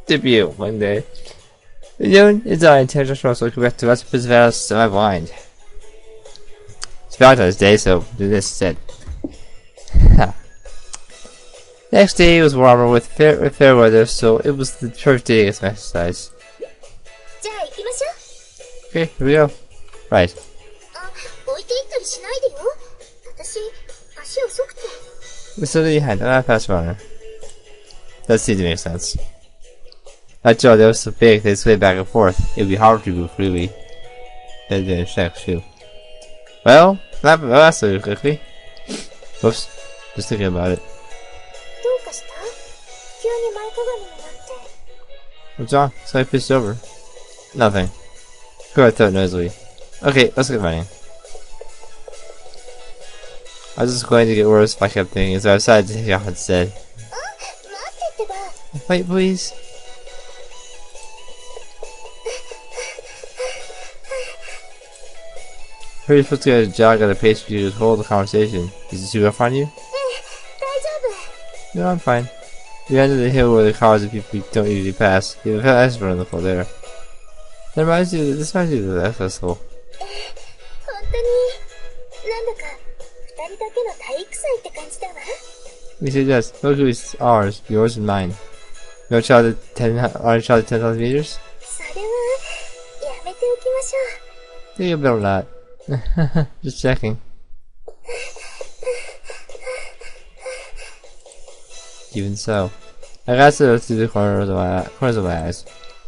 Debut one day. June is our intentional so correct to recipes versus my blind. It's Valentine's Day, so do this instead. Next day was warmer with fair weather, so it was the perfect day to get some exercise. Okay, here we go. Right. We still behind. I'm not a fast runner. That seems to make sense. After all, they were so big, they sway back and forth. It would be hard to move freely. They didn't check, too. Well, not so quickly. Whoops. Just thinking about it. What's wrong? So I pitched over. Nothing. Go, I thought noisily. Okay, let's get running. I was just going to get worse if I kept thinking, so I decided to take off instead. Wait, please. Are you supposed to get a jog at a pace for you to hold the conversation? Is it too rough on you? No, I'm fine. We ended the hill where the cars and people don't usually pass. You have an expert on the floor there. This reminds you of the festival. We suggest, look who's ours, yours and mine. No child at 10,000 meters? Think you better not. Just checking. Even so, I got to through the corners of my eyes.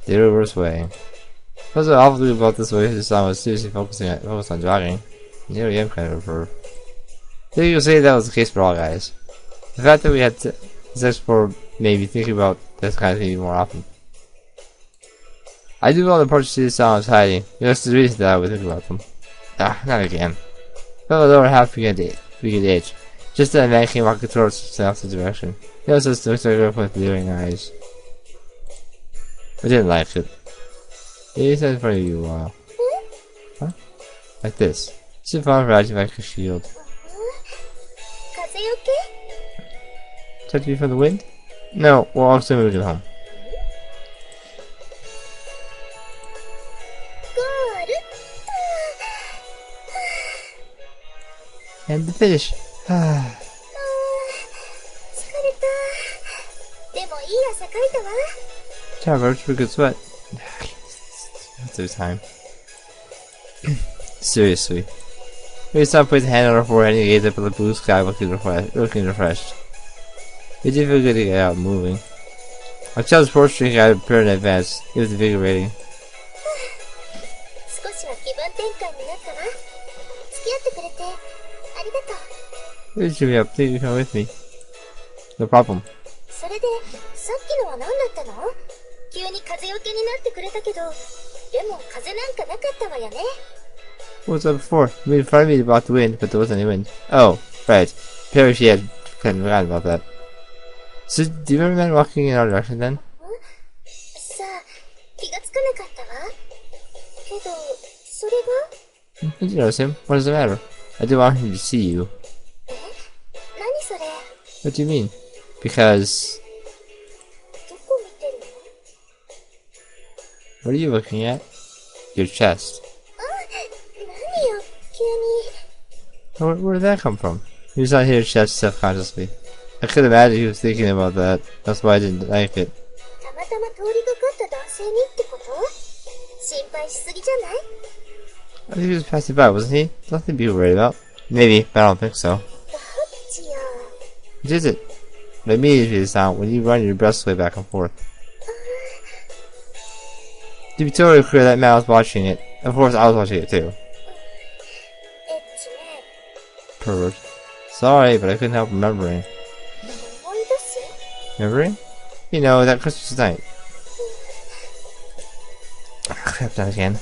They were worse way. What's awfully about this way this song was seriously focused on jogging. Here I am kind of a perv. I think you'll say that was the case for all guys. The fact that we had sex before made me think about this kind of thing more often. I do all the parts of this song was hiding. That's the reason that I would think about them. Ah, not again. Fell lower half we get age. Just then a man came walking towards the opposite direction. He also looked like a girl with leering eyes. I didn't like it. He sat in front of you a while. Huh? Like this. Sit far from like a shield. Protect you from the wind? No, we're all still moving home. And the finish. Charles, pretty good sweat. That's the time. Seriously. We stopped putting his hand on her forehead and he gazed up at the blue sky looking refreshed. It did feel good to get out and moving. I chose sports drink I had prepared in advance. It was invigorating. Please cheer me up. Please you come with me. No problem. What was that before? You made fun of me about the wind, but there wasn't any wind. Oh, right. Apparently she had kind of forgotten about that. So, do you remember men walking in our direction then? Did you notice him? What does it matter? I didn't want him to see you. What do you mean? Because... What are you looking at? Your chest. Where did that come from? He was not here chest self-consciously. I could imagine he was thinking about that. That's why I didn't like it. I think he was passing by, wasn't he? Nothing to be worried about. Maybe, but I don't think so. What is it? It immediately sound when you run your breasts way back and forth. To be totally clear, that man was watching it. Of course, I was watching it too. Pervert. Sorry, but I couldn't help remembering. Remembering? You know, that Christmas night. Crap, not again.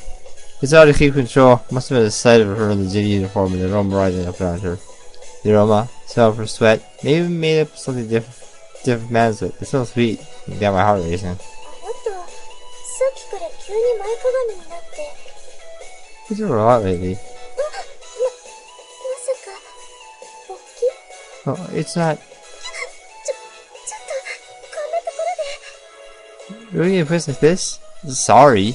It's hard to keep control. Must have been the sight of her in the gym uniform and the aroma rising up around her. The aroma, smell of her sweat, maybe made up something different man's sweat. It smells sweet. It got my heart racing. He's doing a lot lately. Oh, it's not. Really a place like this? Sorry.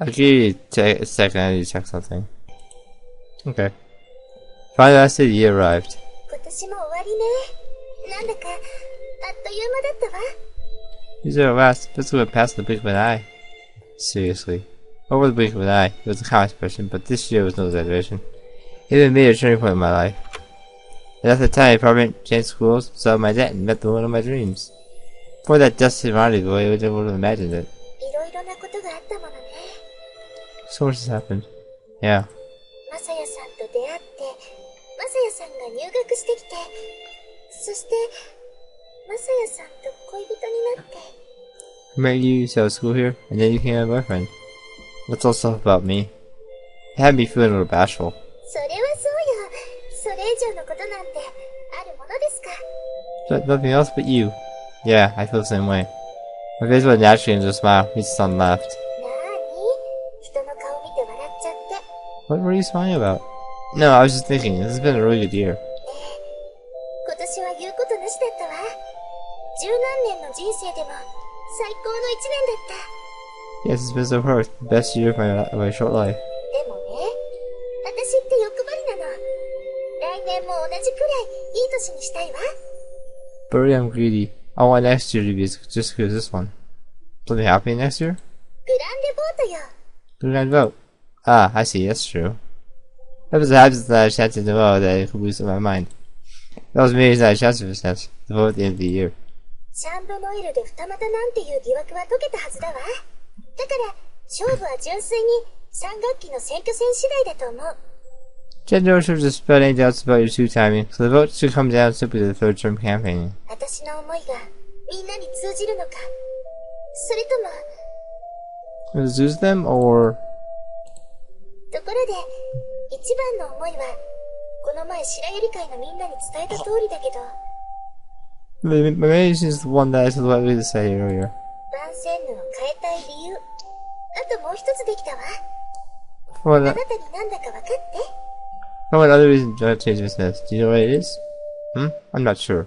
I'll give you a second, I need to check something. Okay. Finally, last day the year arrived. These are the last. This went past the blink of an eye. Seriously. Over the blink of an eye. It was a common expression, but this year was no exaggeration. It even made a turning point in my life. And at the time, I probably changed schools, saw my debt, and met the one of my dreams. Before that dusty rendezvous, I would never have imagined it. So much has happened. Yeah. I met you, so I was school here, and then you became my boyfriend. What's all stuff about me? It had me feeling a little bashful. But nothing else but you. Yeah, I feel the same way. My face went naturally into a smile. His son laughed. What were you smiling about? No, I was just thinking, this has been a really good year. Yes, it's been so far the best year of my short life. But really, I'm greedy. I want next year to be just as good as this one. Something happening next year? Grand vote. Ah, I see, that's true. That was a habit that I had a chance to know that I could lose in my mind. That was me that I had a chance to chance to vote at the end of the year. Gender should just spread any doubts about your two timing, so the vote should come down simply to the third term campaigning. Was lose them, or? Maybe this is the one that I said what we said earlier. For what other reason do I change business? Do you know what it is? I'm not sure.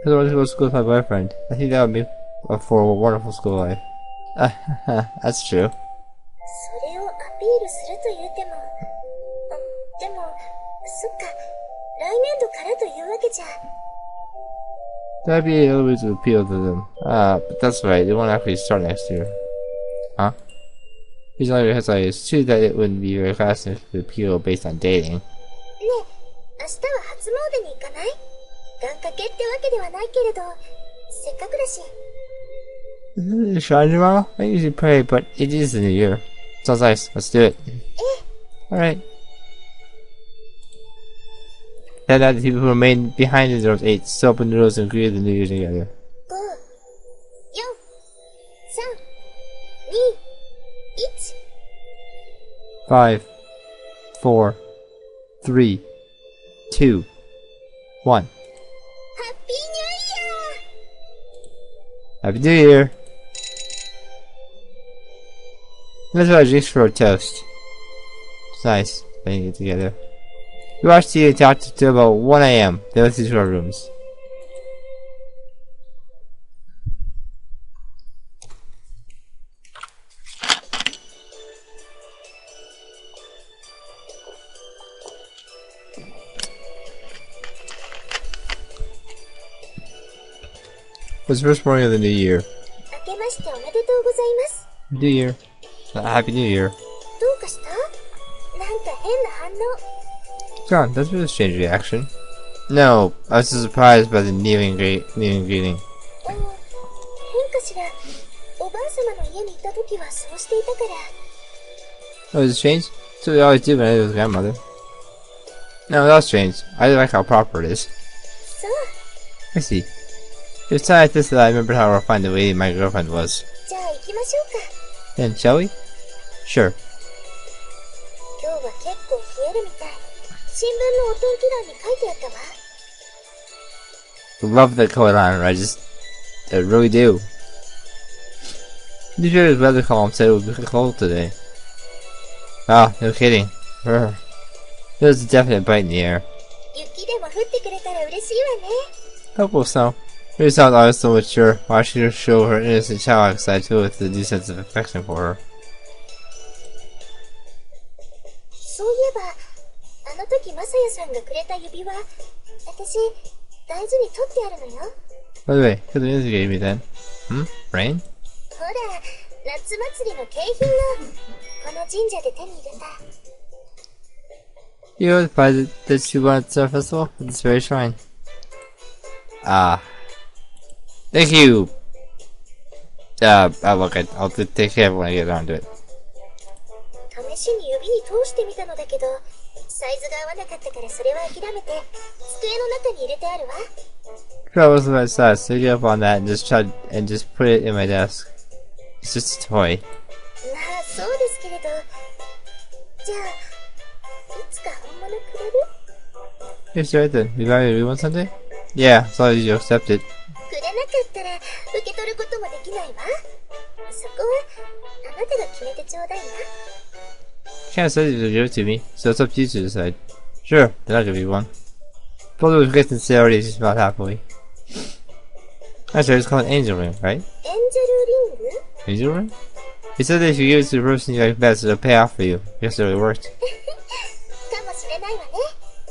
Because I want to go to school with my boyfriend. I think that would be for a wonderful school life. That's true. That'd be a little bit to appeal to them. But that's right, they won't actually start next year. Huh? He's only because it's true that it wouldn't be very fascinating to appeal based on dating. Shrine tomorrow? I usually pray, but it is the new year. Sounds nice, let's do it. Alright. Then the people who remained behind the doors ate soap and noodles and greeted the new year together. 5, 4, 3, 2, 1. Happy New Year! Let's have drinks for a toast. It's nice playing it together. We watched TV and talked till about 1 AM. Then went to our rooms. It was the first morning of the new year. New Year. Happy New Year. John, that's been a strange reaction. No, I was so surprised by the kneeling greeting. Oh, is it strange? That's what we always do when I was with grandmother. No, that was strange. I like how proper it is. I see. It was time like this that I remembered how refined the lady my girlfriend was. Then, shall we? Sure. Love the color on it, I just I really do. New Jersey's weather column said it would be cold today. Ah, no kidding. There's a definite bite in the air. Hopeful so. It sounds always so mature, watching her show her innocent childlike side too with a new sense of affection for her. By the way, who the music gave me then? Rain? You advised that you wanted to festival at this very shrine. Ah. Thank you! Look, I'll take care of it when I get around to it. I was about to say, so get up on that and just put it in my desk. It's just a toy. Here's right then. You buy me one Sunday? Yeah, as long as you accept it. Can't say you to give it to me, so it's up to you to decide. Sure, then I'll give you one. Probably with Kristen say already just about halfway. Actually, it's called Angel Ring, right? Angel Ring? He said that if you give it to the person you like best, it'll pay off for you. Guess it really worked.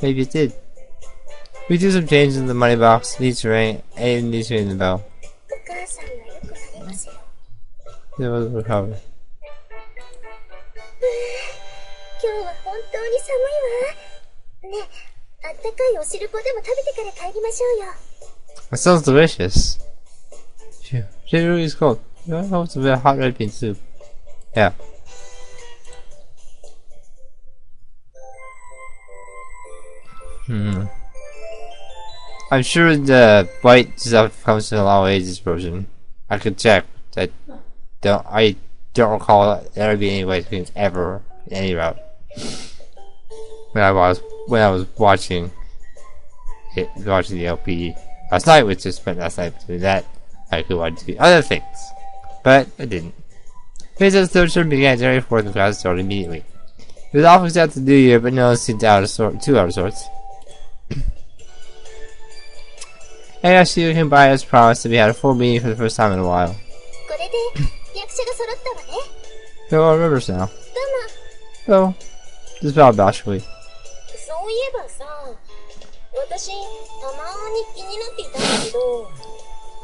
Maybe it did. We do some changes in the money box, needs to ring, and needs to ring the bell. It was recovered. That sounds delicious. Phew, it really is cold. I hope it's a bit of hot red bean soup. Yeah. I'm sure the white stuff comes in a lot of ages version. I could check. I don't recall there being any white creams ever in any route. When I was watching the LP last night, which just spent last night doing that, I could watch other things, but I didn't. Visitors still should began January 4th and class started immediately. It was awfully sad to the new year, but no one seemed too out of sorts. Hey, actually, you can buy as promised, and we had a full meeting for the first time in a while. They're all members now. Oh, just about bashfully.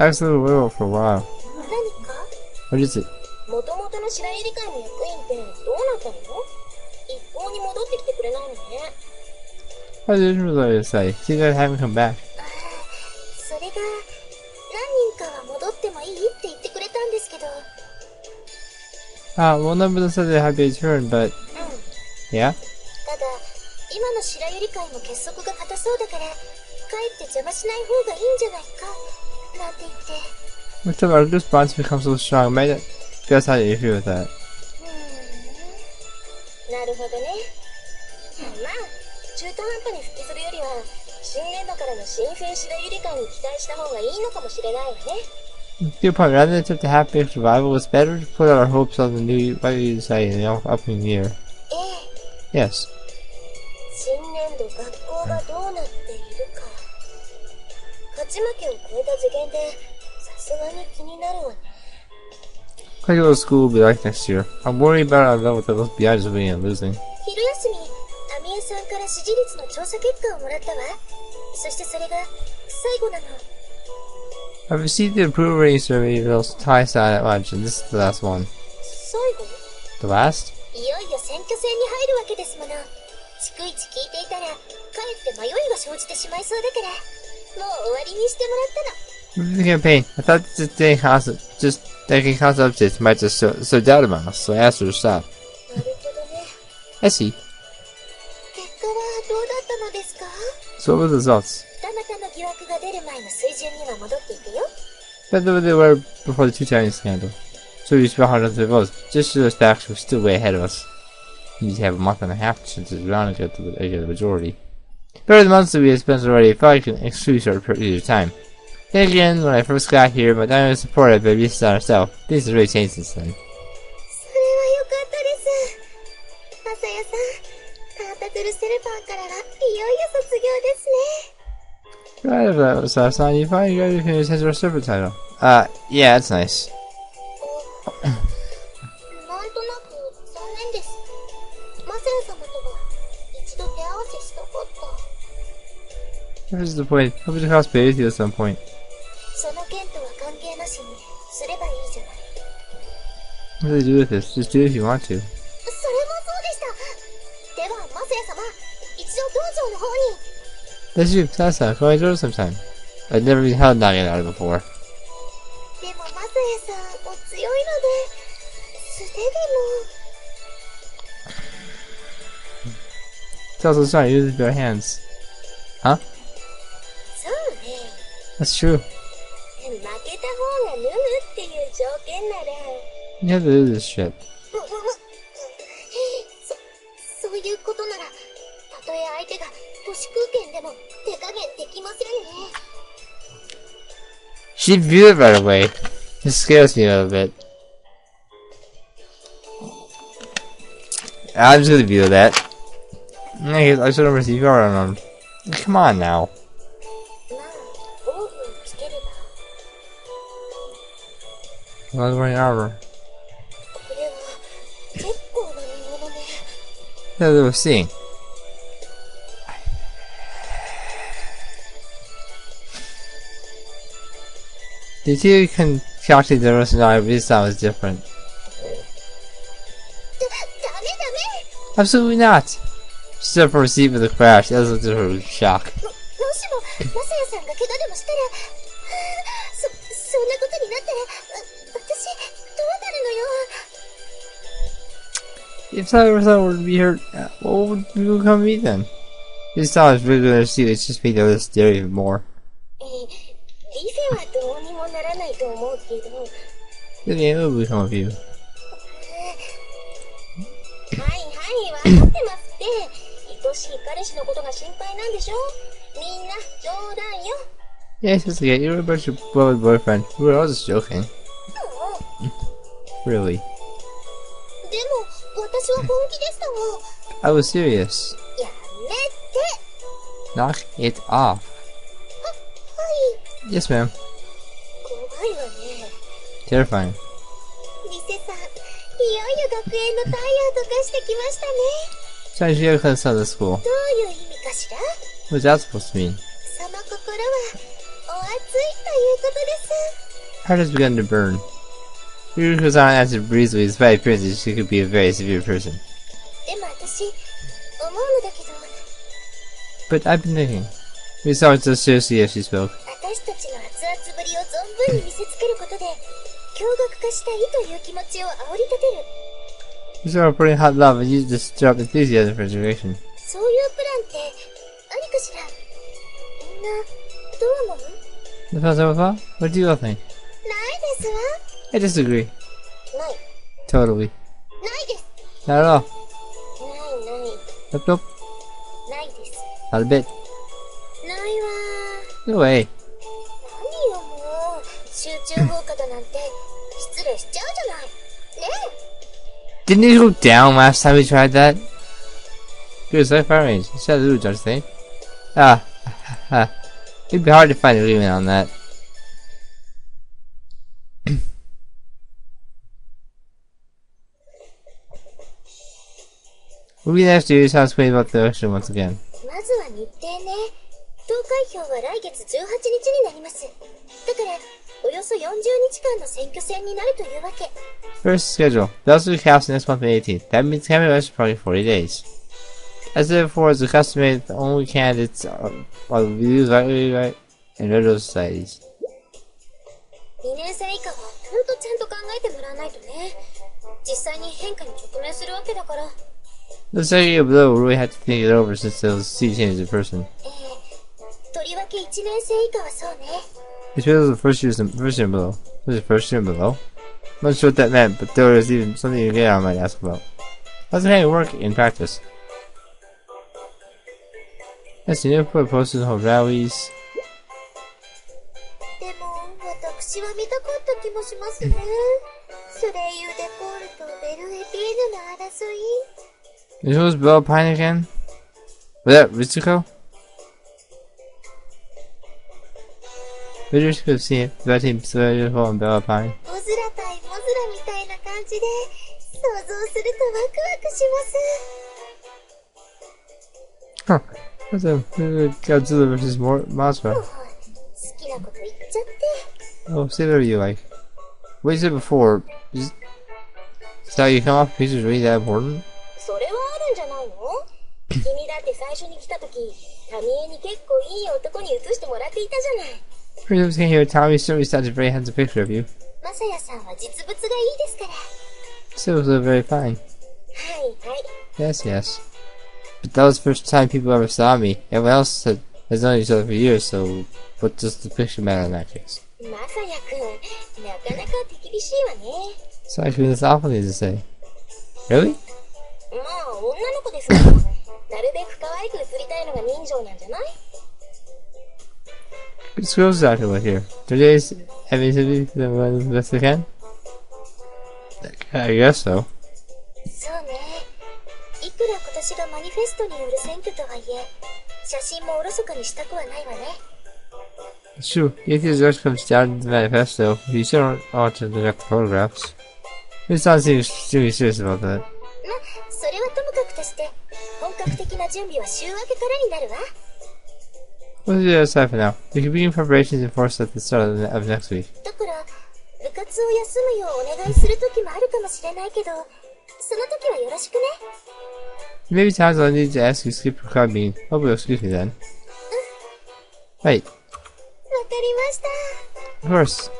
Actually, we were for a while. What is it? I didn't really say. See, guys haven't come back. Well, none of them said they had been returned, but yeah. Which of our good bonds become so strong, made it. You guys had an issue with that. Good point. Rather than attempt to half-baked survival, it's better to put our hopes on the new Evangile site in the upcoming year. Yes. Quite what school will be like next year. I'm worried about our level with the behind winning and losing. I've received the approval rating survey results twice at lunch, and this is the last one. The last? Moving the campaign. I thought this day just taking constant updates might just so doubt about us, so I asked her to stop. I see. So what were the results? Better than they were before the two-timing scandal. So we spent hundreds of votes. Just to those facts were still way ahead of us. We need to have a month and a half since it's around to get the majority. Better than months that we had spent already, I felt like an excuse our period of time. Then again, when I first got here, my dynamic supported by Lisa herself. Things have really changed since then. それは良かったです。まさやさん、タータクルセルバーからはいよいよ卒業ですね。Right about that, so son, you finally graduated from your central server title. Yeah, that's nice. なんとなく残念です。まさや様とは一度手合わせしたかった。What is the point? Hope to cosplay with you at some point. その件とは関係なしにすればいいじゃない。What do they do with this? Just do it if you want to. それもそうでした。ではまさや様、一度道場の方に。That's you, Sasa. Go enjoy sometime. I've never been held knocking out before. でもまさやさんお強いので素手でも。It's also smart. Use it with your hands. Huh? そうね。That's true. 負けた方が脱ぐっていう条件なら。You have to do this shit. そういうことなら、たとえ相手が都市空間でも手加減できませんね。She viewed it right away. It scares me a little bit. I'm just gonna view that. I should have received your arm. Come on now. まあ、防具をつければ。 I was wearing armor. これは結構なものね。Yeah, they were seeing. The two can calculate the personality, but this time was different. ダメ。Absolutely not! She stood for a seat with a crash. That was a total shock. もしもマサヤさんが怪我でもしたら、そんなことになったら、私どうなるのよ。If Cyber were to be hurt, what would people come to me then? This time was regular seat, it's just made the others stare even more. リフェはどうにもならないと思うけど。The game will become of you. はい、分かってますって。愛しい彼氏のことが心配なんでしょ。みんな冗談よ。Yes, it's okay. You're about your brother's boyfriend. We were all just joking. Really? でも、私は本気でしたわ。I was serious. やめて。 Knock it off. はい。Yes, ma'am. 怖いわね。Terrifying. リセさん、いよいよ学園の太陽とかしてきましたね。 So you have come to the school. どういう意味かしら。 What's that supposed to mean? その心は、お熱いということです。 Heart has begun to burn. Ryu goes on answered breezily, despite appearances she could be a very severe person. でも私、思うのだけど。 But I've been thinking. We saw her so seriously as she spoke. 私たちの熱々ぶりを存分に見せつけることで、驚愕化したいという気持ちを煽り立てる。We saw her putting hot love and used to stir up enthusiasm for generation. そういうプランってありかしら。みんなどう思う？ The fellow thought? What do you all think? ないですわ。 I disagree. ない。 Totally. ないです。 Not at all. ない。 Nope, nope. ないです。 Not a bit. ないわ。 No way. 何よもう。集中放火だなんて失礼しちゃうじゃない。ねえ。 Didn't it go down last time we tried that? Good, so far range. It's not the don't you think? It'd be hard to find agreement on that. What we next do is have to explain about the election once again. まずは日程ね。投開票は来月18日になります。だからおよそ40日間の選挙戦になるというわけ。 First schedule. The also cast next month on the 18th. That means campaign election for probably 40 days. As I said before, it's customary that the only candidates are views right in regular societies. 2年生以下はほんとちゃんと考えてもらわないとね。実際に変化に直面するわけだから。 The second year below will really have to think it over since they'll see changes in person. とりわけ1年生以下はそうね。 It's because the first year below. Was it first year below? I'm not sure what that meant, but there was even something you get I might ask about. How's it work in practice? Yes, you never put posters and hold rallies. でも私は見たかった気もしますね。ソレイユ・デコールとベル・エピーヌの争い。Who was Bella Pine again? Was that Ritsuko? Visitors could see the team Ritsuko and Bella Pine. モズラ対モズラみたいな感じで想像するとワクワクします。Huh. That's a Godzilla versus Mothra. 好きなこと言っちゃって。Oh, say whatever you like. What you said before, is how you come off pictures really that important? それはあるんじゃないの？君だって最初に来た時、タミエに結構いい男に写してもらっていたじゃない。For those who can hear, Tommy certainly sent a very handsome picture of you. マサヤさんは実物がいいですから。So it was very fine. はいはい。Yes, yes. But that was the first time people ever saw me. Everyone else has known each other for years, so what does the picture matter in that case? マサヤくん、なかなか手厳しいわね。So actually, that's awful thing to say. Really? まあ、女の子ですから、なるべく可愛く写りたいのが人情なんじゃない？ Good scrolls doctor was here. Today's every the best they can? I guess so. そうね。いくら今年がマニフェストによる選挙とはいえ、写真もおろそかにしたくはないわね。It's true. If the judge comes down in the manifesto, you still ought to direct the photographs. It's not seem extremely serious about that. ま、それはともかくとして、本格的な準備は週明けからになるわ。We'll do that aside for now. We can begin preparations in force at the start of next week. だから、部活を休むようお願いする時もあるかもしれないけど、その時はよろしくね。Maybe times I'll need to ask you to skip your club meeting. Hope you'll excuse me then. Wait. わかりました。Of course.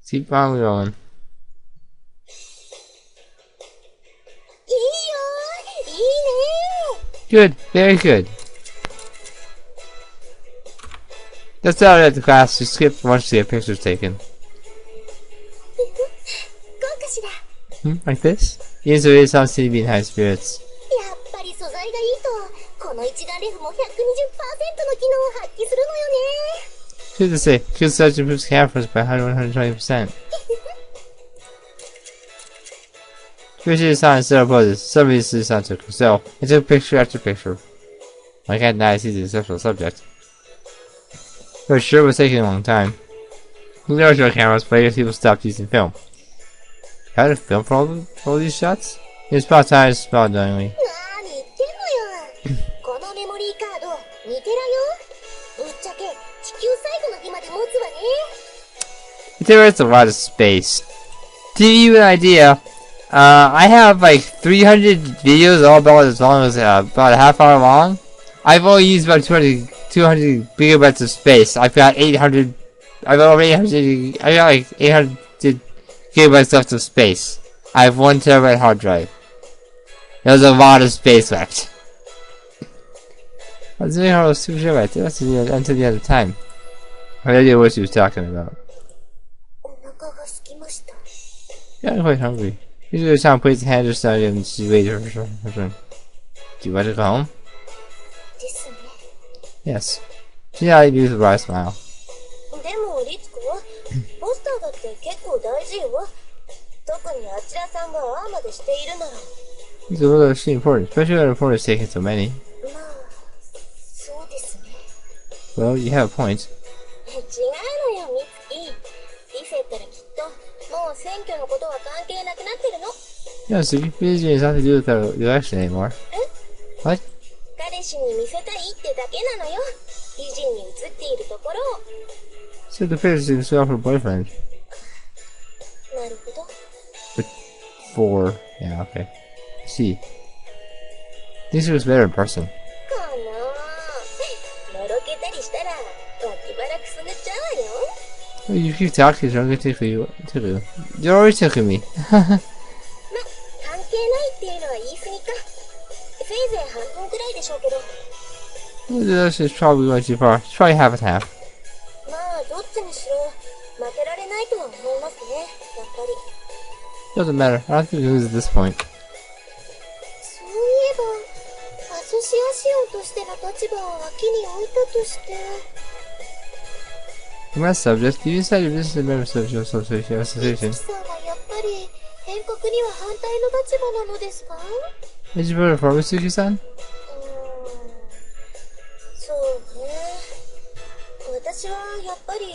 Keep on going. いいよ、いいね。Good. Very good. That's how at the class. You skip once to get pictures taken. こうかしら。Like this? Yes, it sounds to be in high spirits. やっぱり素材がいいと、この一眼レフも 120% の機能を発揮するのよね。Good to say, good such improves cameras by 120%. Appreciate the sound instead of poses. Some of these the sound took so I took picture after picture. Like I had not seen the exceptional subject. For sure it was taking a long time. There were no cameras, but I guess people stopped using film. How to film for all these shots? It was about time to smile knowingly. 何言ってんのよ。このメモリーカード、2テラよ。ぶっちゃけ、地球最後の日まで持つわね。There is a lot of space. To give you an idea, I have like 300 videos all about as long as about a half hour long. I've only used about 200 gigabytes of space. I've got 800. I've got over 800. I got like 800 gigabytes left of space. I have 1 terabyte hard drive. There's a lot of space left. I was doing all those 2 gigabytes. That's until the end of time. I had no idea what she was talking about. お腹が空きました。 Yeah, I'm quite hungry. Usually Tom puts his hand just down and she's waiting for her turn. Do you want to go home? ですね。 Yes. She nodded with a bright smile. でも、リツコは、ポスターだって結構大事よ。特にあちらさんがああまでしているなら。 It's a little extremely important, especially when a report is taking so many. まあ、そうですね。 Well, you have a point. 違うのよ、ミツキ。リセったらきっと、もう選挙のことは関係なくなってるの。Yeah, so religion has nothing to do with the election anymore. え？ What? 彼氏に見せたいってだけなのよ。美人に映っているところを。 So the picture seems to offer a boyfriend. なるほど。 For, yeah, okay. I see. This was better in person. かなぁ。のろけたりしたら、脇腹くすぐっちゃうわよ。Well, you keep talking, so I'm gonna take you. You're always taking me. ま、関係ないっていうのは言い過ぎか。せいぜい半分くらいでしょうけど。This is probably going too far. It's probably half and half. まあ、どっちにしろ、負けられないとは思いますね。やっぱり。 Doesn't matter. I don't think we lose at this point. そういえば、アズシアシオンとしての立場を脇に置いたとして。In my subject, you decided this is a member of social association. 美月さんはやっぱり変革には反対の立場なのですか？ Did you vote for Mitsuki-san? そうね。私はやっぱり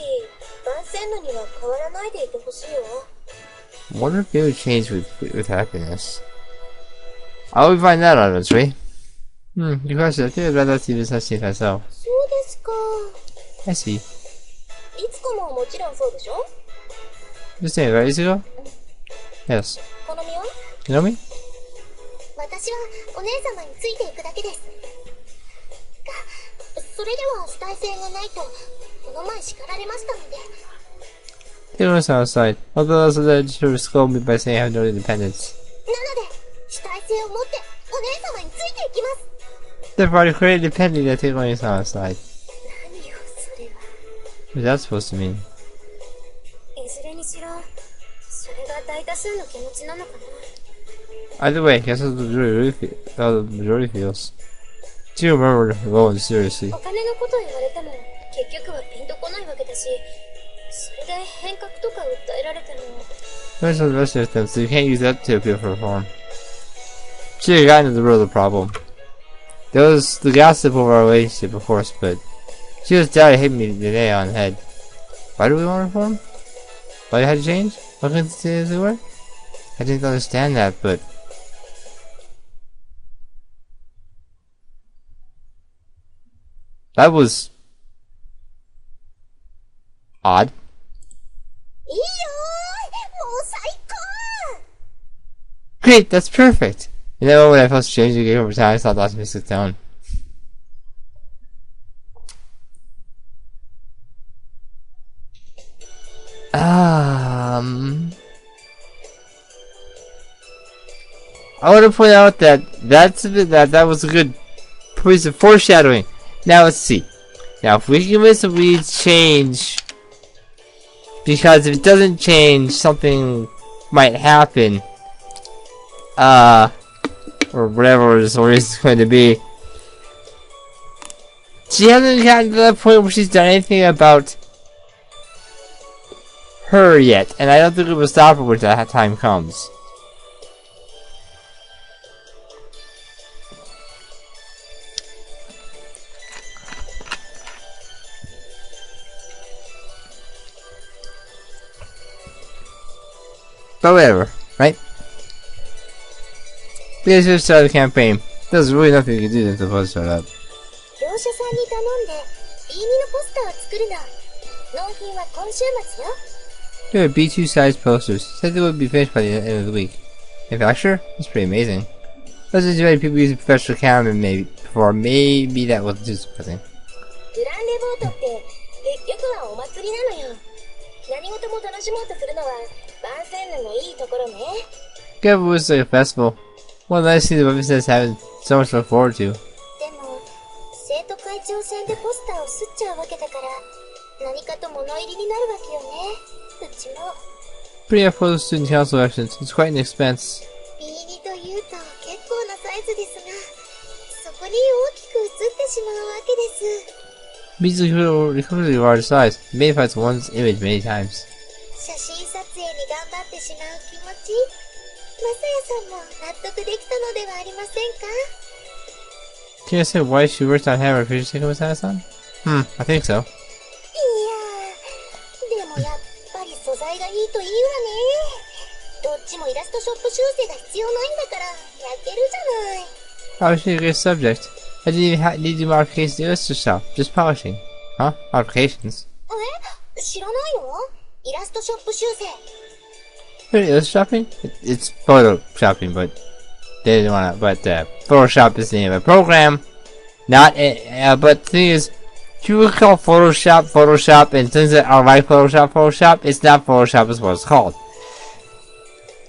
万世のには変わらないでいてほしいよ。Wonder if it would change with happiness. I will find that out eventually. Good question. I think I'd rather see this actually myself. そうですか。I see. いつこももちろんそうでしょ？ Just saying, right, Ichigo? Yes. 好みは？ You know me? 私はお姉様についていくだけです。が、それでは主体性がないとこの前叱られましたので。They don't sound outside. Although also that she would scold me by saying I have no independence. なので、主体性を持ってお姉様についていきます。They're probably created depending that they only sound outside. 何よ、それは。What's that supposed to mean? いずれにしろ、それが大多数の気持ちなのかな。Either way, guess what the majority feels. Do you remember going seriously? お金のこと言われても、結局はピンとこないわけだし、それで変革とか訴えられても。There's no rest of them, so you can't use that to appeal for reform. She had gotten to the root of the problem. There was the gossip over our relationship, of course, but she was doubting hitting me the nail on the head. Why do we want reform? Why had to change? Why couldn't it stay as they were? I didn't understand that, but that was odd. いいよー、もう最高。 Great, that's perfect. In that moment, I felt strangely gave over time. I saw the optimistic tone. I want to point out that that was a good piece of foreshadowing. Now let's see. Now if we can convince the weeds change, because if it doesn't change, something might happen. Or whatever the story is going to be. She hasn't gotten to that point where she's done anything about her yet, and I don't think it will stop her when that time comes. But whatever, right? We guys just started the campaign. There's really nothing you can do until the post start up. 業者さんに頼んで B2 のポスターを作るの。納品は今週末よ。There are B2 sized posters. Said they would be finished by the end of the week. Manufacturer? That's pretty amazing. Those are too many people using professional camera maybe that was too surprising. グランレボートって結局はお祭りなのよ。何事も楽しもうとするのは万世のいいところね。Good, it was like a festival. Well, nice to see the representatives having so much to look forward to. でも生徒会長選でポスターを刷っちゃうわけだから何かと物入りになるわけよね。うちも。Pretty up for the student council elections. It's quite an expense. B2 というと結構なサイズですが、そこに大きく映ってしまうわけです。Beats incredibly large size. Magnifies one's image many times. 写真撮影に頑張ってしまう気持ち、マサヤさんも納得できたのではありませんか？ Can you say why she worked on having a picture taken with Hana-san? I think so. いやー、でもやっぱり素材がいいといいわね。どっちもイラストショップ修正が必要ないんだから焼けるじゃない。Obviously a good subject. I didn't even need to do modifications to the Illustrator shop. Just polishing. Huh? Modifications? え？知らないの？イラストショップ修正。Illustrator shopping? It's Photoshopping, but they didn't want to. But Photoshop is the name of the program. Not. But the thing is, if you call Photoshop, and things that are like Photoshop, it's not Photoshop is what it's called.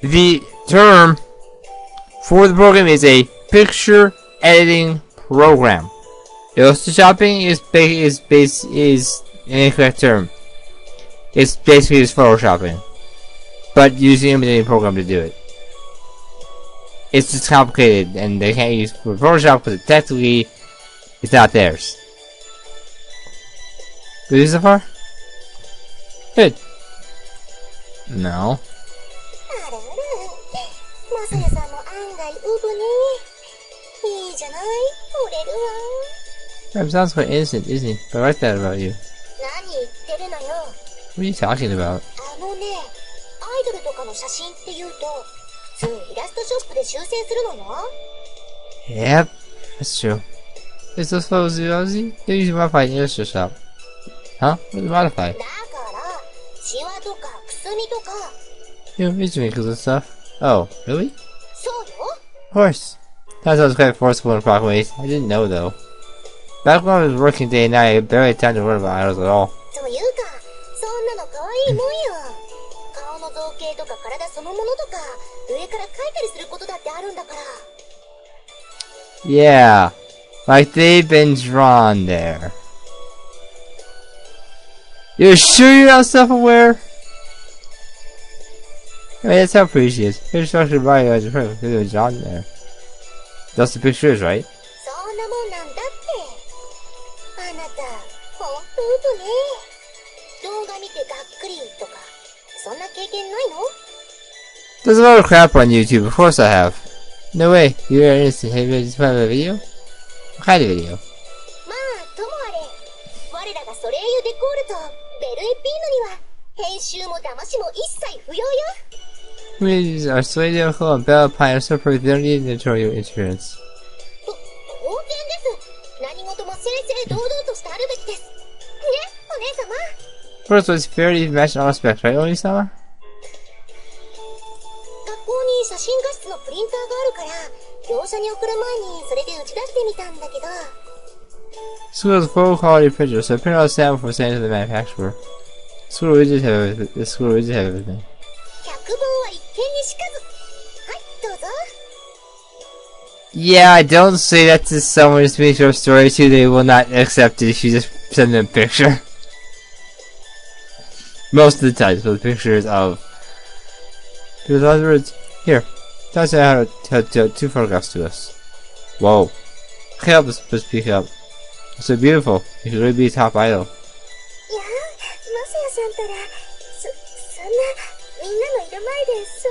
The term for the program is a picture editing program. Illustrator shopping is an incorrect term. It's basically just photoshopping, but using an editing program to do it. it's just complicated, and they can't use for Photoshop because technically it's not theirs. Good so far? Good. No. あらあら、マサヤさんも案外ウブね。いいじゃない、惚れるわ。That sounds quite innocent, isn't he? But I like that about you. 何言ってるのよ。What are you talking about? あのね、アイドルとかの写真って言うと、普通イラストショップで修正するのよ。Yep, that's true. Is those photos Ozzy? They usually modify in Illustrator shop. Huh? What do they modify? だから、シワとかくすみとか。You image makers and stuff. Oh, really? そうよ。Of course. That sounds quite forceful in proper ways. I didn't know though. Back when I was working day and night, I barely had time to learn about idols at all. というか、そんなの可愛いもんよ。顔の造形とか体そのものとか、上から描いたりすることだってあるんだから。Yeah, like they've been drawn there. You're sure you're not self-aware? I mean, that's how pretty she is. Her structured body as a perfect. They were drawn there. That's the picture is, right? そんなもんなんだって。あなた、ほんとウブね。動画見てがっくりとか、そんな経験ないの？ There's a lot of crap on YouTube. Of course I have. No way. You're innocent. Have you just found a video? What kind of video? まあ、ともあれ、我らがソレイユデコールとベルエピーノには、編集も騙しも一切不要よ。Images are swayed and Bella Pine are separate. They don't need editorial interference. 当然です。何事も正々堂々としてあるべきです。ね、お姉様。First, it's fair to match all aspects, right, Oni-sama? 学校に写真画室のプリンターがあるから、業者に送る前にそれで打ち出してみたんだけど。School has a full quality printer, so print out a sample for sending to the manufacturer. School widgets have everything. The school widgets have everything. 百聞は一見にしかず。はい、どうぞ。Yeah, don't say that to someone who's making your story too. They will not accept it if you just send them a picture. Most of the time, so the pictures of. Here's other words. Here, tell us how to two photographs to us. Whoa. Okay, help us, just speak up. It's so beautiful. You could really be a top idol. いやー、マサヤさんたら、そんな、みんなのいる前で、そ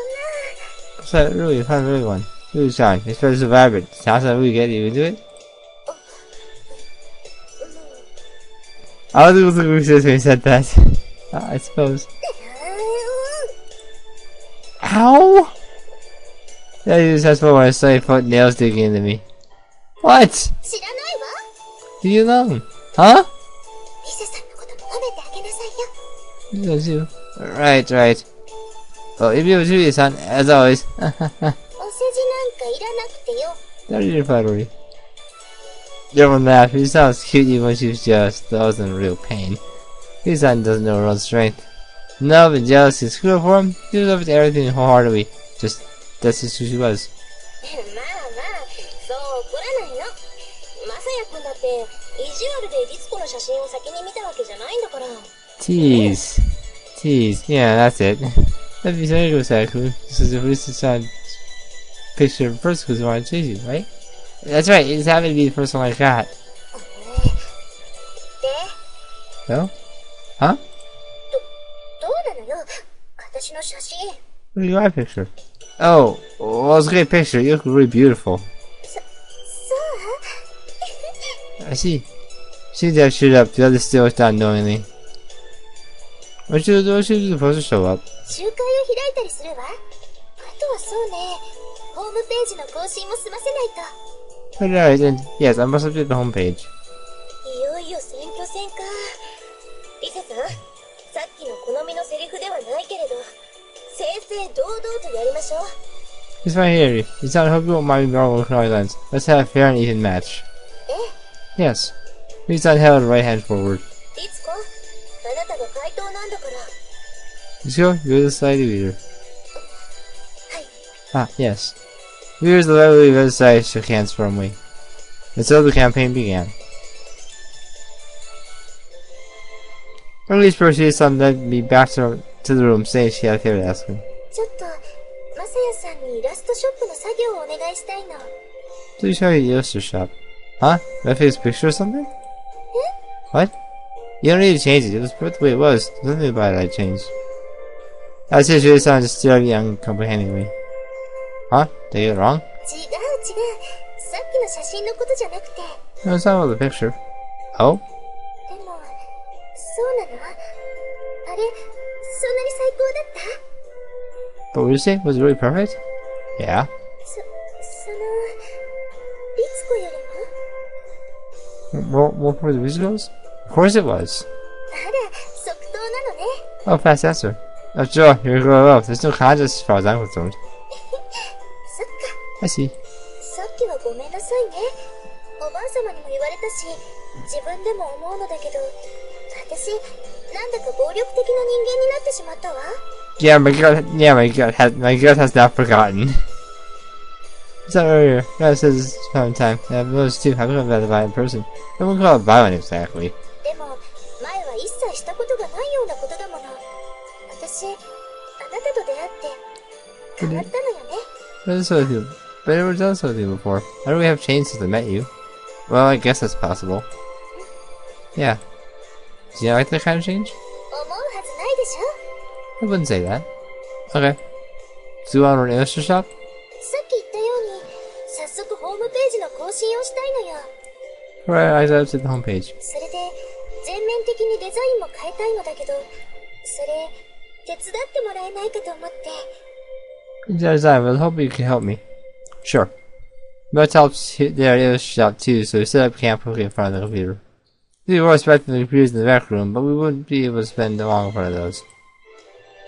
んな。So really, it's not really one. Really shine. It's very so vibrant. Sounds like we get you into it. I was able to agree with when he said that. I suppose. Ow! That is just what I say. Put nails digging into me. What? 知らないわ。 Do you know? Huh? リセさんのことも褒めてあげなさいよ。Yes, you. Right. Well, if you do son, as always. お世辞なんかいらなくてよ。That is your flattery. Everyone laughed. He sounds cute even when she was just. That wasn't real pain. His son doesn't know her own strength. Love and jealousy is screwed for him. He loved everything wholeheartedly. That's just who she was. まあまあ、そう怒らないの。マサヤ君だって、意地悪でリツコの写真を先に見たわけじゃないんだから。Tease. Yeah, that's it. That'd be so good, Saku. This is the first son picture first because we want to chase you, right? That's right. It's happened to be the first one I got. で、 No? Huh? どうなのよ、私の写真。Look at my picture. Oh, well, it's a great picture. You look really beautiful. そう I see. Seems to have shooted up. The other still without knowingly. What should you do supposed to show up? 集会を開いたりするわ。あとはそうね、ホームページの更新も済ませないと。 Alright, then. Yes, I must update the homepage. いよいよ選挙戦か。リセさん、さっきの好みのセリフではないけれど、正々堂々とやりましょう。 It's fine here. It's not. I hope you won't mind me borrowing our lens. Let's have a fair and even match. え Yes. Please not held right hand forward. リツコ、あなたが回答なんだから。 Let's go. You're the side leader. はい。 Ah, yes. Leaders of the other side shook hands firmly. And so the campaign began. Early's proceeded son led me back to the room saying she had a favor to ask him. ちょっと、マサヤさんにイラストショップの作業をお願いしたいの。 Please show your illustrator shop. Huh? Did I face a picture or something? What? You don't need to change it. It was the way it was. There's nothing about it I changed. That really sounds just still young uncomprehendingly. Huh? Did I get it wrong? 違う違う。さっきの写真のことじゃなくて。 No, it's not about the picture. Oh? でも、そうなの？あれ、そんなに最高だった？ But what did you say? Was it really perfect? Yeah. その、リツコよりも？ More for the musicals? Of course it was. あら、即答なのね。 Oh, fast answer. Oh, sure, you're grow up. There's no contest as far as I'm concerned. そっか。I see. さっきはごめんなさいね。おばあ様にも言われたし、自分でも思うのだけど、私、なんだか暴力的な人間になってしまったわ。Yeah, my gut has not forgotten. I said earlier, God says this time. I've noticed too, I've become a violent person. I wouldn't call it violent exactly. でも、前は一切したことがないようなことだもの。私、あなたと出会って変わったのよね。But I never done so with you before. I don't really have changed since I met you. Well, I guess that's possible. Yeah. Do you like that kind of change? 思うはずないでしょ。 I wouldn't say that. Okay. So you want an illustrator shop? さっき言ったように、早速ホームページの更新をしたいのよ。 Right, I got to the homepage. それで、全面的にデザインも変えたいのだけど、それ、手伝ってもらえないかと思って。Design, but I hope you can help me. Sure. But helps their illustrator shop too, so we set up camp quickly in front of the computer. We were expecting the computers in the back room, but we wouldn't be able to spend long in front of those.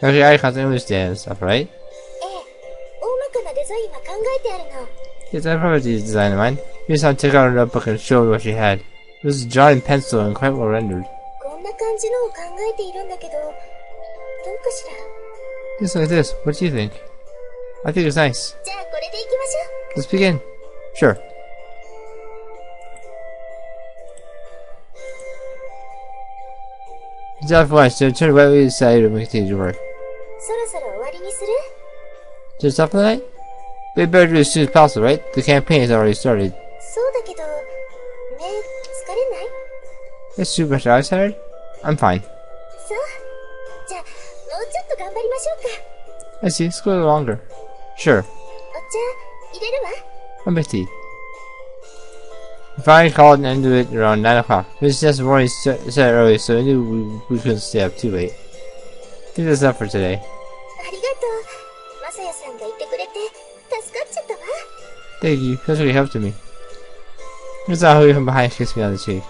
Actually, icons and image data and stuff, right? ええ、大まかなデザインは考えてあるの。 Yes, I probably did design of mine. You just have to take out a notebook and show me what you had. It was drawn in pencil and quite well rendered. こんな感じのを考えているんだけど、どうかしら。 Just like this. What do you think? I think it's nice. じゃあこれでいきましょう。 Let's begin. Sure. It's not for lunch, so turn right aside and we continue to work. そろそろ終わりにする？ Just stop for the night? We better do it as soon as possible, right? The campaign has already started. そうだけど、目、疲れない？ It's too much eyes tired? I'm fine. そう。じゃあ、もうちょっと頑張りましょうか。 I see, let's go a little longer. Sure. お茶、入れるわ。 I'm a tea. We finally called and ended it around 9 o'clock. We suggested morning set early, so I knew we couldn't stay up too late. I think that's enough for today. ありがとう。マサヤさんがいてくれて、助かっちゃったわ。 Thank you, that's really helped me. Here's how you from behind kissed me on the cheek. こ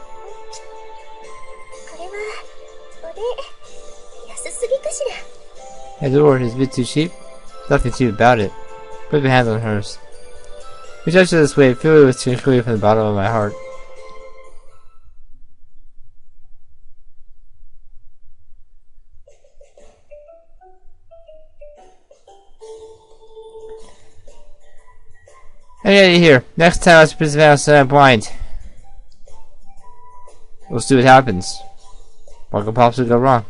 れは、お礼、安すぎかしら。 As the word is a bit too cheap, nothing cheap about it. Put your hands on hers. We judged her this way, feel it was truly from the bottom of my heart. Hey, here. Next time, let's present outside blind. We'll see what happens. What could possibly go wrong?